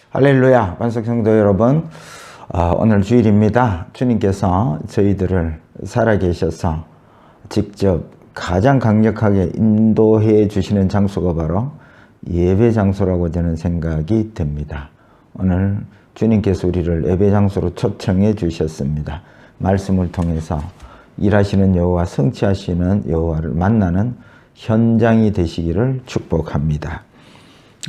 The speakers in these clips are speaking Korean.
할렐루야, 반석 성도 여러분, 오늘 주일입니다. 주님께서 저희들을 살아계셔서 직접 가장 강력하게 인도해 주시는 장소가 바로 예배 장소라고 저는 생각이 됩니다. 오늘 주님께서 우리를 예배 장소로 초청해 주셨습니다. 말씀을 통해서 일하시는 여호와, 성취하시는 여호와를 만나는 현장이 되시기를 축복합니다.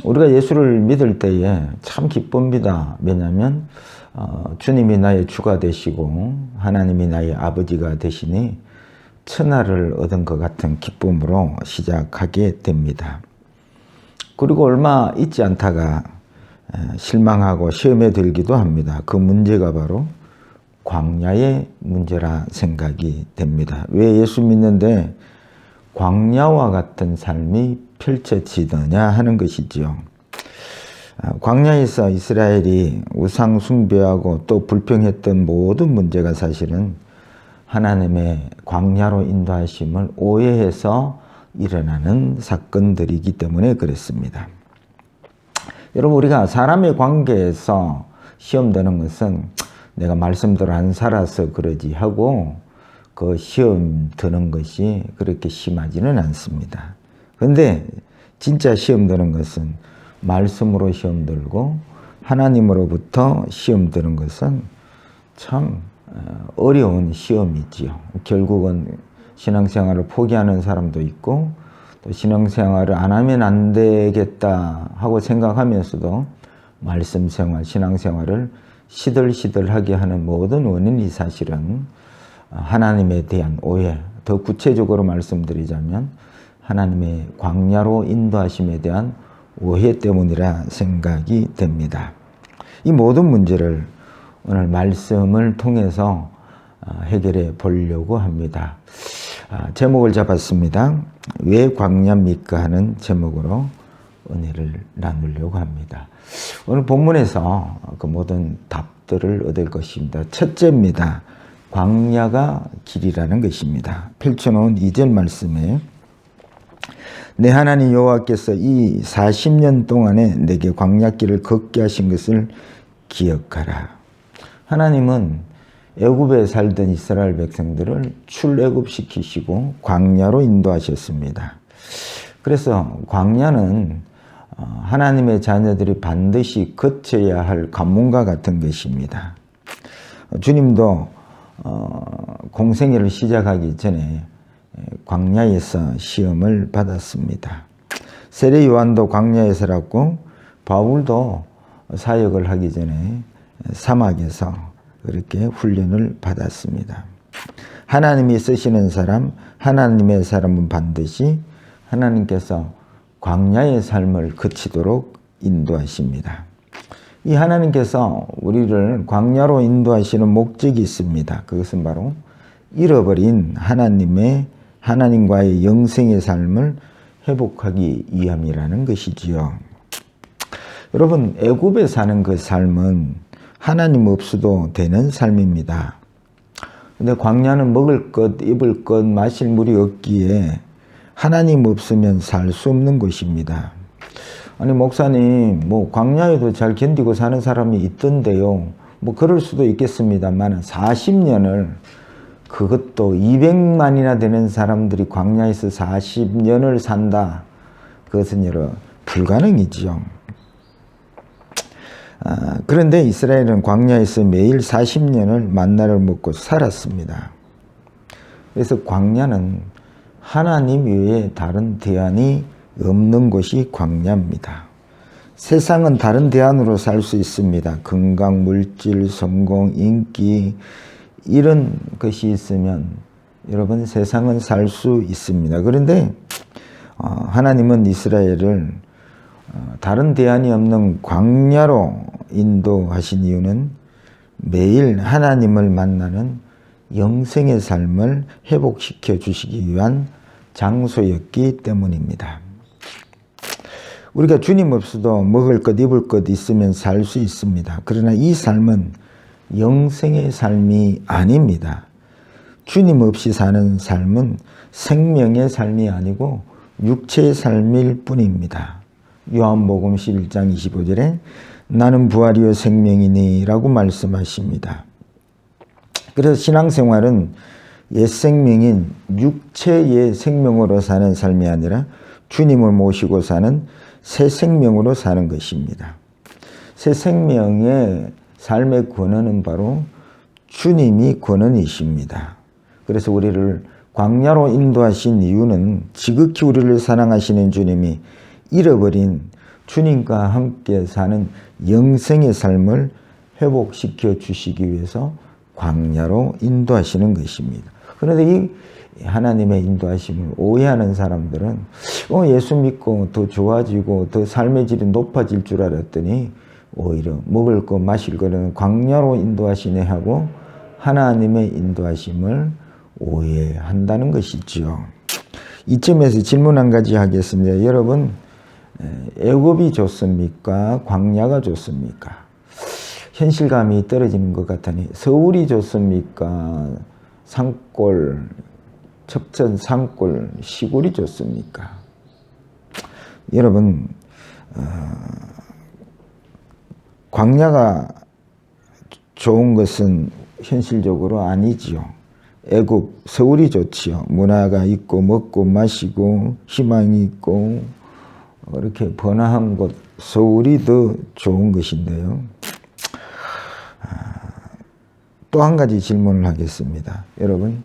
우리가 예수를 믿을 때에 참 기쁩니다. 왜냐하면 주님이 나의 주가 되시고 하나님이 나의 아버지가 되시니 천하를 얻은 것 같은 기쁨으로 시작하게 됩니다. 그리고 얼마 있지 않다가 실망하고 시험에 들기도 합니다. 그 문제가 바로 광야의 문제라 생각이 됩니다. 왜 예수 믿는데 광야와 같은 삶이 펼쳐지느냐 하는 것이지요. 광야에서 이스라엘이 우상 숭배하고 또 불평했던 모든 문제가 사실은 하나님의 광야로 인도하심을 오해해서 일어나는 사건들이기 때문에 그렇습니다. 여러분, 우리가 사람의 관계에서 시험되는 것은 내가 말씀대로 안 살아서 그러지 하고 그 시험 드는 것이 그렇게 심하지는 않습니다. 그런데 진짜 시험 드는 것은 말씀으로 시험 들고 하나님으로부터 시험 드는 것은 참 어려운 시험이지요. 결국은 신앙생활을 포기하는 사람도 있고 또 신앙생활을 안 하면 안 되겠다 하고 생각하면서도 말씀생활, 신앙생활을 시들시들하게 하는 모든 원인이 사실은 하나님에 대한 오해, 더 구체적으로 말씀드리자면 하나님의 광야로 인도하심에 대한 오해 때문이라 생각이 됩니다. 이 모든 문제를 오늘 말씀을 통해서 해결해 보려고 합니다. 제목을 잡았습니다. 왜 광야입니까? 하는 제목으로 은혜를 나누려고 합니다. 오늘 본문에서 그 모든 답들을 얻을 것입니다. 첫째입니다. 광야가 길이라는 것입니다. 펼쳐놓은 2절 말씀에 내 하나님 여호와께서 이 40년 동안에 내게 광야길을 걷게 하신 것을 기억하라. 하나님은 애굽에 살던 이스라엘 백성들을 출애굽시키시고 광야로 인도하셨습니다. 그래서 광야는 하나님의 자녀들이 반드시 거쳐야 할 관문과 같은 것입니다. 주님도 공생애를 시작하기 전에 광야에서 시험을 받았습니다. 세례 요한도 광야에 살았고 바울도 사역을 하기 전에 사막에서 그렇게 훈련을 받았습니다. 하나님이 쓰시는 사람, 하나님의 사람은 반드시 하나님께서 광야의 삶을 거치도록 인도하십니다. 이 하나님께서 우리를 광야로 인도하시는 목적이 있습니다. 그것은 바로 잃어버린 하나님과의 영생의 삶을 회복하기 위함이라는 것이지요. 여러분, 애굽에 사는 그 삶은 하나님 없어도 되는 삶입니다. 근데 광야는 먹을 것, 입을 것, 마실 물이 없기에 하나님 없으면 살 수 없는 곳입니다. 아니, 목사님, 광야에도 잘 견디고 사는 사람이 있던데요. 그럴 수도 있겠습니다만 40년을, 그것도 200만이나 되는 사람들이 광야에서 40년을 산다. 그것은 불가능이지요. 그런데 이스라엘은 광야에서 매일 40년을 만나를 먹고 살았습니다. 그래서 광야는 하나님 외에 다른 대안이 없는 곳이 광야입니다. 세상은 다른 대안으로 살 수 있습니다. 건강, 물질, 성공, 인기 이런 것이 있으면 여러분 세상은 살 수 있습니다. 그런데 하나님은 이스라엘을 다른 대안이 없는 광야로 인도하신 이유는 매일 하나님을 만나는 영생의 삶을 회복시켜 주시기 위한 장소였기 때문입니다. 우리가 주님 없어도 먹을 것, 입을 것 있으면 살 수 있습니다. 그러나 이 삶은 영생의 삶이 아닙니다. 주님 없이 사는 삶은 생명의 삶이 아니고 육체의 삶일 뿐입니다. 요한복음 11장 25절에 나는 부활이요 생명이니 라고 말씀하십니다. 그래서 신앙생활은 옛 생명인 육체의 생명으로 사는 삶이 아니라 주님을 모시고 사는 새 생명으로 사는 것입니다. 새 생명의 삶의 권한은 바로 주님이 권한이십니다. 그래서 우리를 광야로 인도하신 이유는 지극히 우리를 사랑하시는 주님이 잃어버린 주님과 함께 사는 영생의 삶을 회복시켜 주시기 위해서 광야로 인도하시는 것입니다. 그런데 이 하나님의 인도하심을 오해하는 사람들은 예수 믿고 더 좋아지고 더 삶의 질이 높아질 줄 알았더니 오히려 먹을 거 마실 거는 광야로 인도하시네 하고 하나님의 인도하심을 오해한다는 것이죠. 이쯤에서 질문 한 가지 하겠습니다. 여러분, 애굽이 좋습니까? 광야가 좋습니까? 현실감이 떨어지는 것 같으니 서울이 좋습니까? 산골, 첩천 산골, 시골이 좋습니까? 여러분, 광야가 좋은 것은 현실적으로 아니지요. 애굽, 서울이 좋지요. 문화가 있고 먹고 마시고 희망이 있고 이렇게 번화한 곳 서울이 더 좋은 것인데요. 또 한 가지 질문을 하겠습니다. 여러분,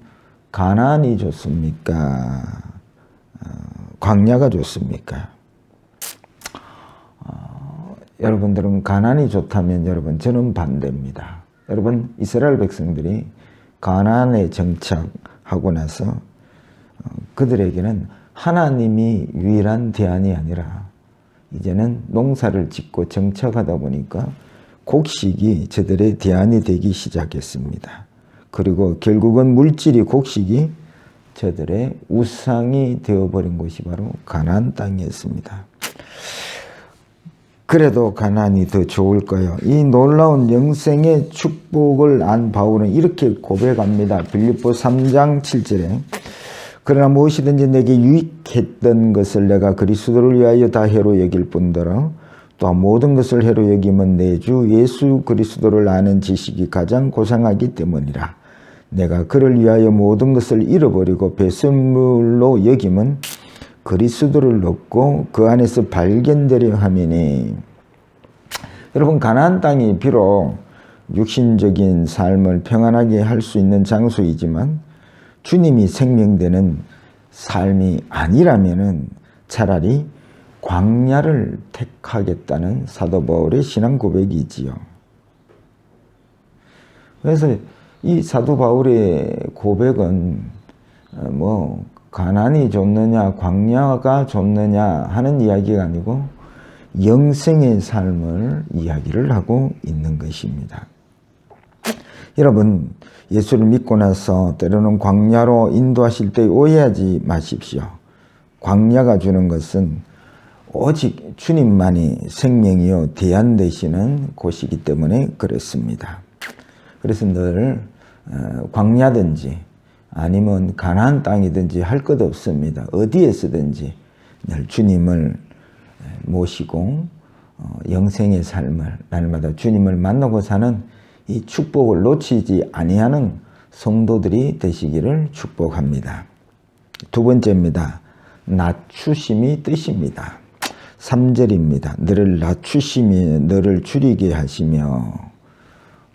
가나안이 좋습니까? 광야가 좋습니까? 여러분들은 가나안이 좋다면 여러분, 저는 반대입니다. 여러분, 이스라엘 백성들이 가나안에 정착하고 나서 그들에게는 하나님이 유일한 대안이 아니라 이제는 농사를 짓고 정착하다 보니까 곡식이 저들의 대안이 되기 시작했습니다. 그리고 결국은 물질이 곡식이 저들의 우상이 되어버린 곳이 바로 가나안 땅이었습니다. 그래도 가나안이 더 좋을까요? 이 놀라운 영생의 축복을 안 바울은 이렇게 고백합니다. 빌립보 3장 7절에 그러나 무엇이든지 내게 유익했던 것을 내가 그리스도를 위하여 다 해로 여길 뿐더러 또한 모든 것을 해로 여기면 내 주 예수 그리스도를 아는 지식이 가장 고상하기 때문이라. 내가 그를 위하여 모든 것을 잃어버리고 배설물로 여김은 그리스도를 얻고 그 안에서 발견되려 함이니. 여러분, 가나안 땅이 비록 육신적인 삶을 평안하게 할 수 있는 장소이지만 주님이 생명되는 삶이 아니라면은 차라리 광야를 택하겠다는 사도 바울의 신앙 고백이지요. 그래서 이 사도 바울의 고백은 가나안이 좋느냐 광야가 좋느냐 하는 이야기가 아니고 영생의 삶을 이야기를 하고 있는 것입니다. 여러분, 예수를 믿고 나서 때로는 광야로 인도하실 때 오해하지 마십시오. 광야가 주는 것은 오직 주님만이 생명이요 대안 되시는 곳이기 때문에 그렇습니다. 그래서 늘 광야든지 아니면 가나안 땅이든지 할 것 없습니다. 어디에서든지 늘 주님을 모시고 영생의 삶을 날마다 주님을 만나고 사는 이 축복을 놓치지 아니하는 성도들이 되시기를 축복합니다. 두 번째입니다. 낮추심이 뜻입니다. 3절입니다. 너를 낮추시며 너를 줄이게 하시며.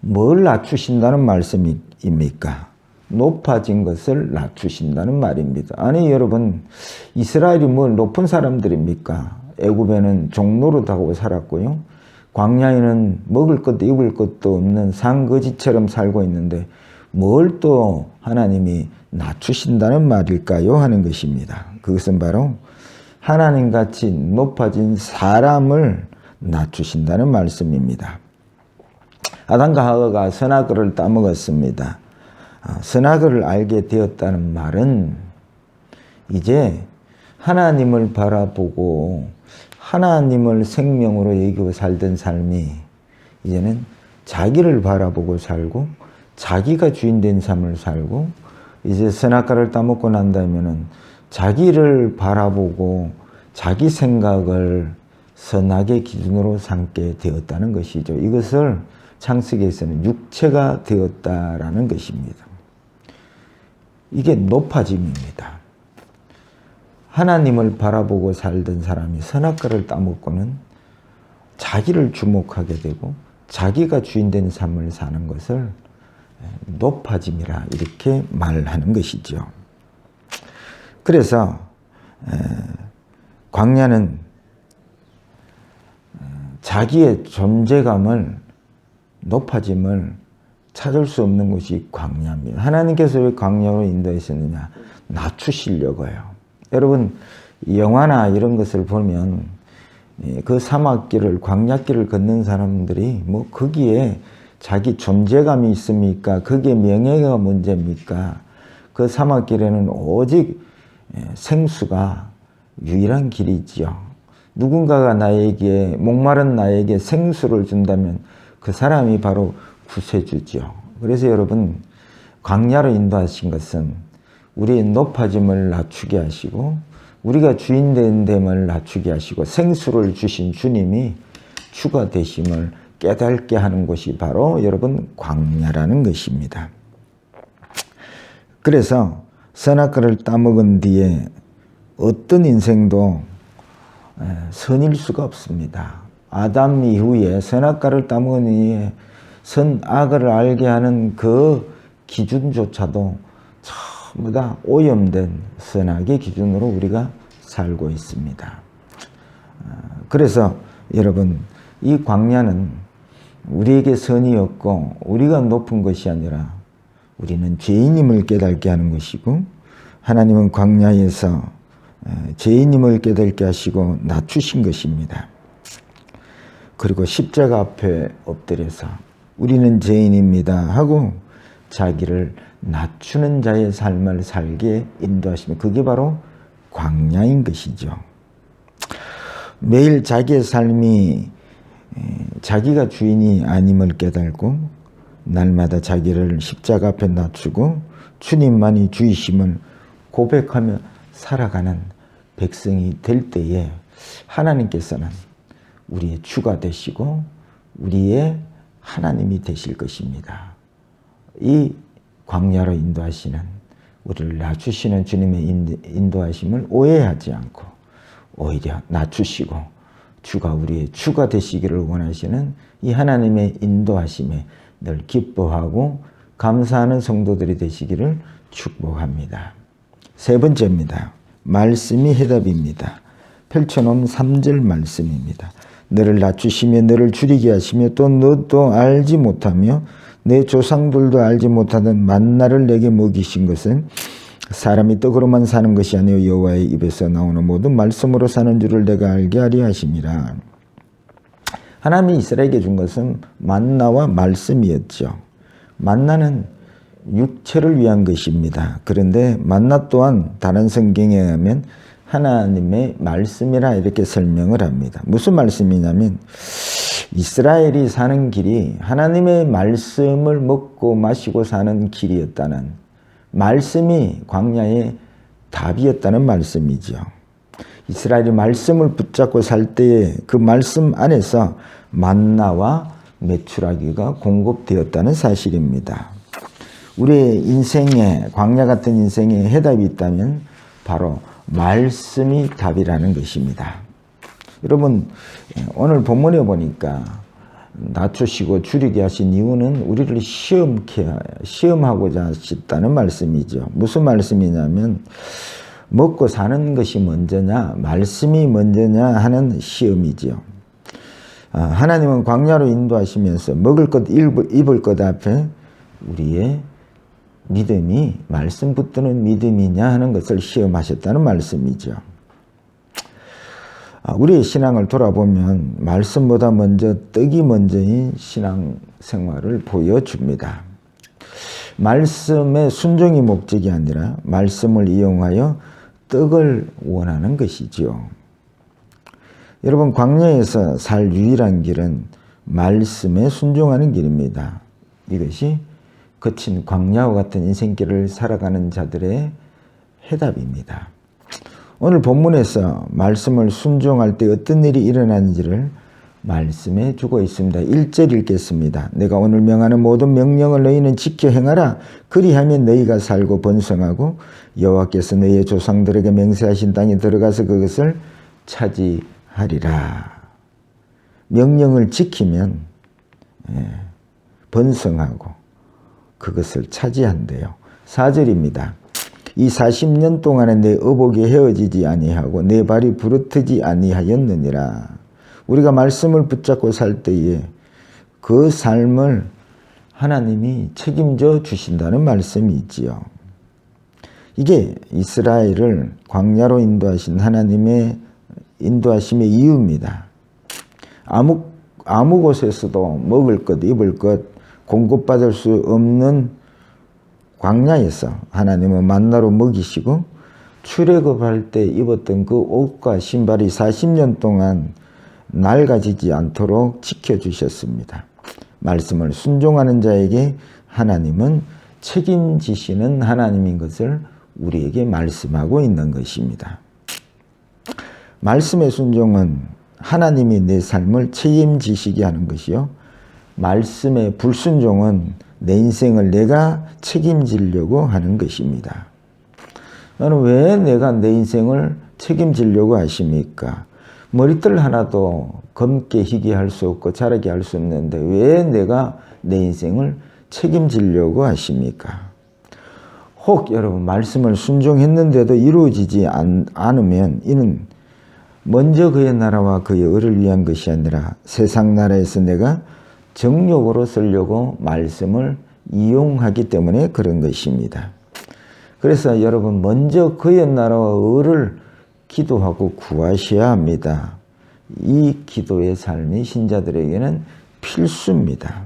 뭘 낮추신다는 말씀입니까? 높아진 것을 낮추신다는 말입니다. 아니 여러분, 이스라엘이 뭘 높은 사람들입니까? 애굽에는 종노릇하고 살았고요. 광야에는 먹을 것도 입을 것도 없는 상거지처럼 살고 있는데 뭘 또 하나님이 낮추신다는 말일까요? 하는 것입니다. 그것은 바로 하나님같이 높아진 사람을 낮추신다는 말씀입니다. 아담과 하와가 선악과를 따먹었습니다. 선악과를 알게 되었다는 말은 이제 하나님을 바라보고 하나님을 생명으로 여기고 살던 삶이 이제는 자기를 바라보고 살고 자기가 주인된 삶을 살고 이제 선악과를 따먹고 난다면은 자기를 바라보고 자기 생각을 선악의 기준으로 삼게 되었다는 것이죠. 이것을 창세기에서는 육체가 되었다라는 것입니다. 이게 높아짐입니다. 하나님을 바라보고 살던 사람이 선악과를 따먹고는 자기를 주목하게 되고 자기가 주인된 삶을 사는 것을 높아짐이라 이렇게 말하는 것이죠. 그래서 광야는 자기의 존재감을 높아짐을 찾을 수 없는 곳이 광야입니다. 하나님께서 왜 광야로 인도하셨느냐? 낮추시려고요. 여러분 영화나 이런 것을 보면 그 사막길을 광야길을 걷는 사람들이 뭐 거기에 자기 존재감이 있습니까? 그게 명예가 문제입니까? 그 사막길에는 오직 생수가 유일한 길이지요. 누군가가 나에게 목마른 나에게 생수를 준다면 그 사람이 바로 구세주죠. 그래서 여러분 광야로 인도하신 것은 우리의 높아짐을 낮추게 하시고 우리가 주인된 됨을 낮추게 하시고 생수를 주신 주님이 주가 되심을 깨닫게 하는 곳이 바로 여러분 광야라는 것입니다. 그래서 선악과를 따먹은 뒤에 어떤 인생도 선일 수가 없습니다. 아담 이후에 선악과를 따먹은 이후에 선악을 알게 하는 그 기준조차도 전부 다 오염된 선악의 기준으로 우리가 살고 있습니다. 그래서 여러분 이 광야는 우리에게 선이 없고 우리가 높은 것이 아니라 우리는 죄인임을 깨닫게 하는 것이고 하나님은 광야에서 죄인임을 깨닫게 하시고 낮추신 것입니다. 그리고 십자가 앞에 엎드려서 우리는 죄인입니다 하고 자기를 낮추는 자의 삶을 살게 인도하시면 그게 바로 광야인 것이죠. 매일 자기의 삶이 자기가 주인이 아님을 깨닫고 날마다 자기를 십자가 앞에 낮추고 주님만이 주이심을 고백하며 살아가는 백성이 될 때에 하나님께서는 우리의 주가 되시고 우리의 하나님이 되실 것입니다. 이 광야로 인도하시는 우리를 낮추시는 주님의 인도하심을 오해하지 않고 오히려 낮추시고 주가 우리의 주가 되시기를 원하시는 이 하나님의 인도하심에 늘 기뻐하고 감사하는 성도들이 되시기를 축복합니다. 세 번째입니다. 말씀이 해답입니다. 펼쳐놓은 3절 말씀입니다. 너를 낮추시며 너를 줄이게 하시며 또 너도 알지 못하며 내 조상들도 알지 못하던 만나를 내게 먹이신 것은 사람이 떡으로만 사는 것이 아니요 여호와의 입에서 나오는 모든 말씀으로 사는 줄을 내가 알게 하려 하심이라. 하나님이 이스라엘에게 준 것은 만나와 말씀이었죠. 만나는 육체를 위한 것입니다. 그런데 만나 또한 다른 성경에 의하면 하나님의 말씀이라 이렇게 설명을 합니다. 무슨 말씀이냐면 이스라엘이 사는 길이 하나님의 말씀을 먹고 마시고 사는 길이었다는 말씀이 광야의 답이었다는 말씀이죠. 이스라엘이 말씀을 붙잡고 살 때에 그 말씀 안에서 만나와 메추라기가 공급되었다는 사실입니다. 우리의 인생에 광야 같은 인생에 해답이 있다면 바로 말씀이 답이라는 것입니다. 여러분 오늘 본문에 보니까 낮추시고 줄이게 하신 이유는 우리를 시험하고자 하셨다는 말씀이죠. 무슨 말씀이냐면 먹고 사는 것이 먼저냐 말씀이 먼저냐 하는 시험이죠. 하나님은 광야로 인도하시면서 먹을 것 입을 것 앞에 우리의 믿음이 말씀 붙드는 믿음이냐 하는 것을 시험하셨다는 말씀이죠. 우리의 신앙을 돌아보면 말씀보다 먼저 떡이 먼저인 신앙 생활을 보여줍니다. 말씀의 순종이 목적이 아니라 말씀을 이용하여 떡을 원하는 것이죠. 여러분 광야에서 살 유일한 길은 말씀에 순종하는 길입니다. 이것이 거친 광야와 같은 인생길을 살아가는 자들의 해답입니다. 오늘 본문에서 말씀을 순종할 때 어떤 일이 일어나는지를 말씀해 주고 있습니다. 1절 읽겠습니다. 내가 오늘 명하는 모든 명령을 너희는 지켜 행하라. 그리하면 너희가 살고 번성하고 여호와께서 너희의 조상들에게 맹세하신 땅에 들어가서 그것을 차지하리라. 명령을 지키면 번성하고 그것을 차지한대요. 4절입니다. 이 40년 동안에 내 의복이 헤어지지 아니하고 내 발이 부르트지 아니하였느니라. 우리가 말씀을 붙잡고 살 때에 그 삶을 하나님이 책임져 주신다는 말씀이 있지요. 이게 이스라엘을 광야로 인도하신 하나님의 인도하심의 이유입니다. 아무 곳에서도 먹을 것, 입을 것 공급받을 수 없는 광야에서 하나님은 만나로 먹이시고 출애굽할 때 입었던 그 옷과 신발이 40년 동안 낡아지지 않도록 지켜주셨습니다. 말씀을 순종하는 자에게 하나님은 책임지시는 하나님인 것을 우리에게 말씀하고 있는 것입니다. 말씀의 순종은 하나님이 내 삶을 책임지시게 하는 것이요. 말씀의 불순종은 내 인생을 내가 책임지려고 하는 것입니다. 나는 왜 내가 내 인생을 책임지려고 하십니까? 머리털 하나도 검게 희게 할 수 없고 자라게 할 수 없는데 왜 내가 내 인생을 책임지려고 하십니까? 혹 여러분 말씀을 순종했는데도 이루어지지 않으면 이는 먼저 그의 나라와 그의 의를 위한 것이 아니라 세상 나라에서 내가 정욕으로 쓰려고 말씀을 이용하기 때문에 그런 것입니다. 그래서 여러분 먼저 그의 나라와 의를 기도하고 구하셔야 합니다. 이 기도의 삶이 신자들에게는 필수입니다.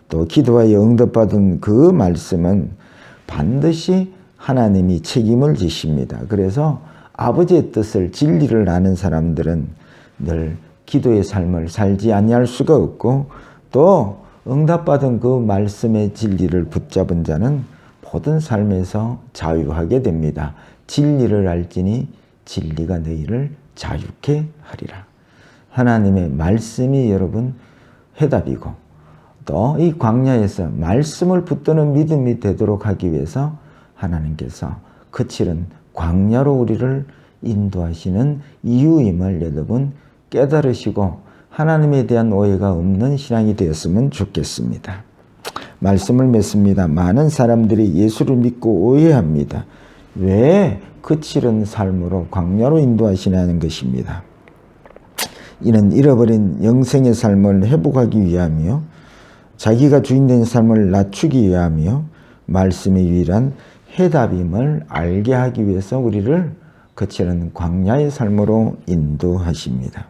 또 기도하여 응답받은 그 말씀은 반드시 하나님이 책임을 지십니다. 그래서 아버지의 뜻을 진리를 아는 사람들은 늘 기도의 삶을 살지 아니할 수가 없고 또 응답받은 그 말씀의 진리를 붙잡은 자는 모든 삶에서 자유하게 됩니다. 진리를 알지니 진리가 너희를 자유케 하리라. 하나님의 말씀이 여러분 해답이고 또 이 광야에서 말씀을 붙드는 믿음이 되도록 하기 위해서 하나님께서 거칠은 광야로 우리를 인도하시는 이유임을 여러분 깨달으시고 하나님에 대한 오해가 없는 신앙이 되었으면 좋겠습니다. 말씀을 맺습니다. 많은 사람들이 예수를 믿고 오해합니다. 왜 거칠은 삶으로 광야로 인도하시냐는 것입니다. 이는 잃어버린 영생의 삶을 회복하기 위함이요 자기가 주인된 삶을 낮추기 위함이요 말씀의 유일한 해답임을 알게 하기 위해서 우리를 거칠은 광야의 삶으로 인도하십니다.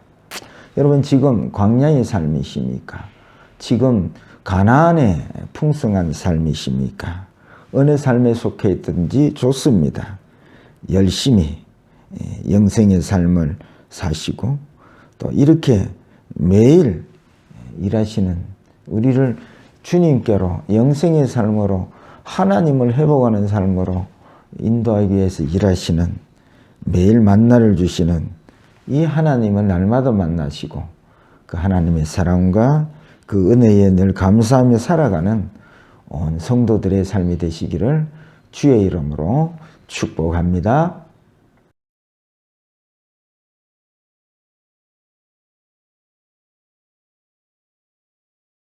여러분 지금 광야의 삶이십니까? 지금 가나안의 풍성한 삶이십니까? 어느 삶에 속해 있든지 좋습니다. 열심히 영생의 삶을 사시고 또 이렇게 매일 일하시는 우리를 주님께로 영생의 삶으로 하나님을 회복하는 삶으로 인도하기 위해서 일하시는 매일 만나를 주시는 이 하나님을 날마다 만나시고 그 하나님의 사랑과 그 은혜에 늘 감사하며 살아가는 온 성도들의 삶이 되시기를 주의 이름으로 축복합니다.